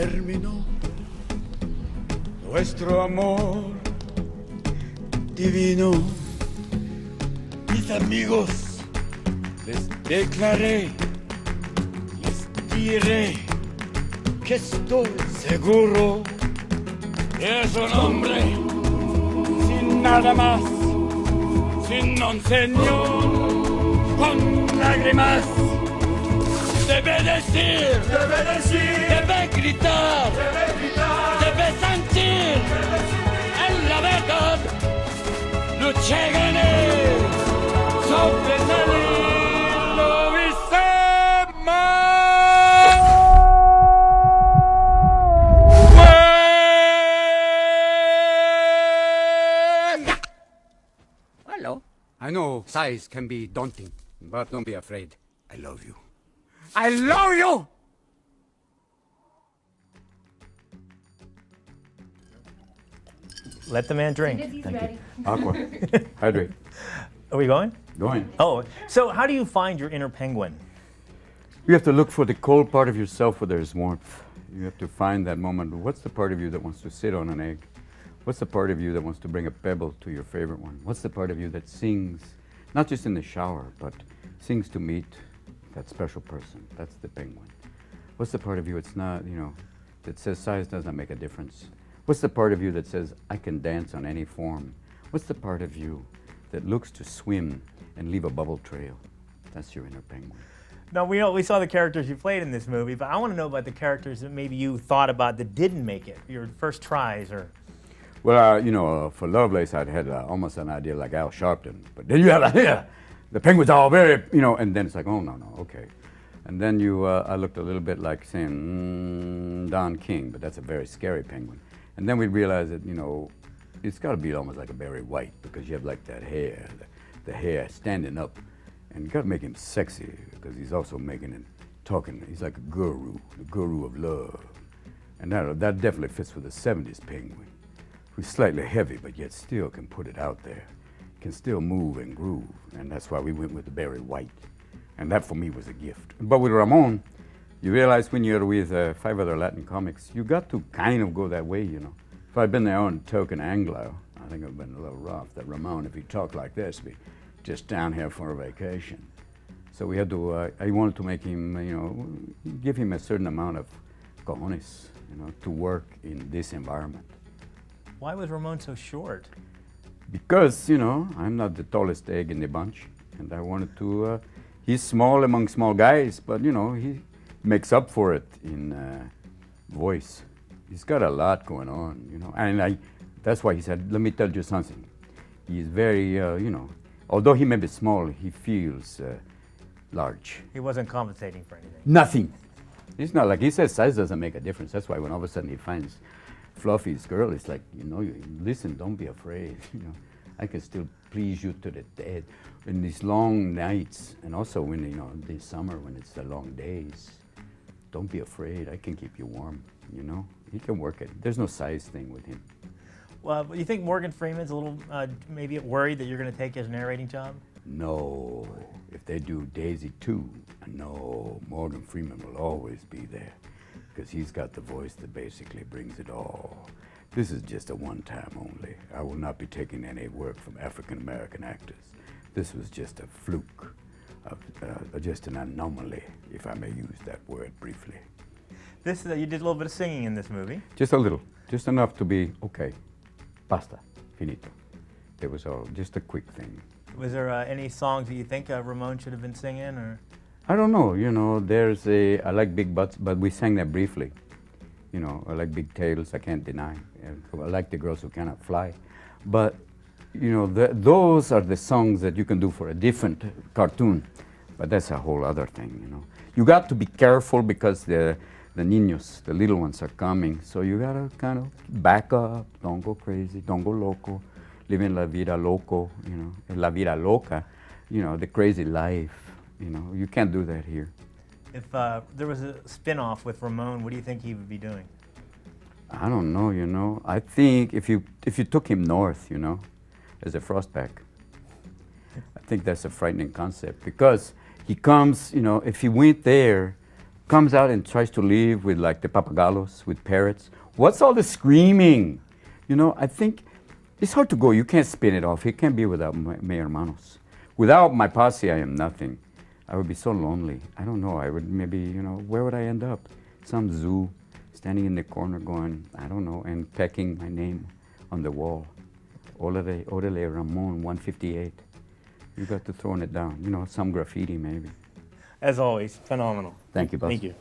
terminó nuestro amor divino. Mis amigos, les declaré, les diré que estoy seguro que es un hombre sin nada más, sin un señor con lágrimas. Debe decir, debe gritar, debe sentir, en la verdad, luché, gané, sobresalí, lo hice mal. Hello. I know size can be daunting, but don't be afraid. I love you. I love you! Let the man drink. He's Thank ready. you. Aqua. Hydrate. Are we going? Going. Oh, so how do you find your inner penguin? You have to look for the cold part of yourself where there's warmth. You have to find that moment. What's the part of you that wants to sit on an egg? What's the part of you that wants to bring a pebble to your favorite one? What's the part of you that sings, not just in the shower, but sings to meet that special person? That's the penguin. What's the part of you it's not, that says size does not make a difference? What's the part of you that says I can dance on any form? What's the part of you that looks to swim and leave a bubble trail? That's your inner penguin. Now, we saw the characters you played in this movie, but I want to know about the characters that maybe you thought about that didn't make it, your first tries or... Well, for Lovelace, I'd had almost an idea like Al Sharpton. But then you have the penguins are all very, and then it's like, oh, no, okay. And then I looked a little bit like saying, Don King, but that's a very scary penguin. And then we realized that, it's got to be almost like a Barry White because you have like that hair, the hair standing up. And you got to make him sexy because he's also making it, talking, he's like a guru, the guru of love. And that definitely fits with the 70s penguin, who's slightly heavy but yet still can put it out there, can still move and groove. And that's why we went with the Barry White. And that for me was a gift. But with Ramon, you realize when you're with 5 other Latin comics, you got to kind of go that way, If I'd been their own token Anglo, I think it would have been a little rough. That Ramon, if he talked like this, be just down here for a vacation. So we had to, I wanted to make him, give him a certain amount of cojones, to work in this environment. Why was Ramon so short? Because, I'm not the tallest egg in the bunch. And I wanted to, he's small among small guys, but, he makes up for it in voice. He's got a lot going on, And that's why he said, let me tell you something. He's very, although he may be small, he feels large. He wasn't compensating for anything. Nothing. It's not like he says size doesn't make a difference. That's why when all of a sudden he finds Fluffy's girl, it's like, listen, don't be afraid. I can still please you to the dead in these long nights, and also when this summer when it's the long days. Don't be afraid. I can keep you warm. He can work it. There's no size thing with him. Well, you think Morgan Freeman's a little maybe worried that you're going to take his narrating job? No. If they do Daisy 2, no, Morgan Freeman will always be there because he's got the voice that basically brings it all. This is just a one-time only. I will not be taking any work from African-American actors. This was just a fluke, just an anomaly, if I may use that word briefly. You did a little bit of singing in this movie. Just a little, just enough to be okay. Basta, finito. It was all just a quick thing. Was there any songs that you think Ramon should have been singing, or? I don't know. I like Big Butts, but we sang that briefly. I like Big Tails. I can't deny. I like The Girls Who Cannot Fly, but those are the songs that you can do for a different cartoon. But that's a whole other thing. You got to be careful because the niños, the little ones, are coming. So you gotta kind of back up. Don't go crazy. Don't go loco. Living la vida loco. La vida loca. The crazy life. You can't do that here. If there was a spin-off with Ramon, what do you think he would be doing? I don't know. I think if you took him north, as a frostback, I think that's a frightening concept because he comes. If he went there, comes out and tries to live with like the papagalos, with parrots. What's all the screaming? You know, I think it's hard to go. You can't spin it off. It can't be without my hermanos. Without my posse, I am nothing. I would be so lonely. I don't know. I would maybe, you know, where would I end up? Some zoo, standing in the corner going, I don't know, and pecking my name on the wall. Orale Ramon 158. You got to throwing it down. You know, some graffiti maybe. As always, phenomenal. Thank you, boss. Thank you.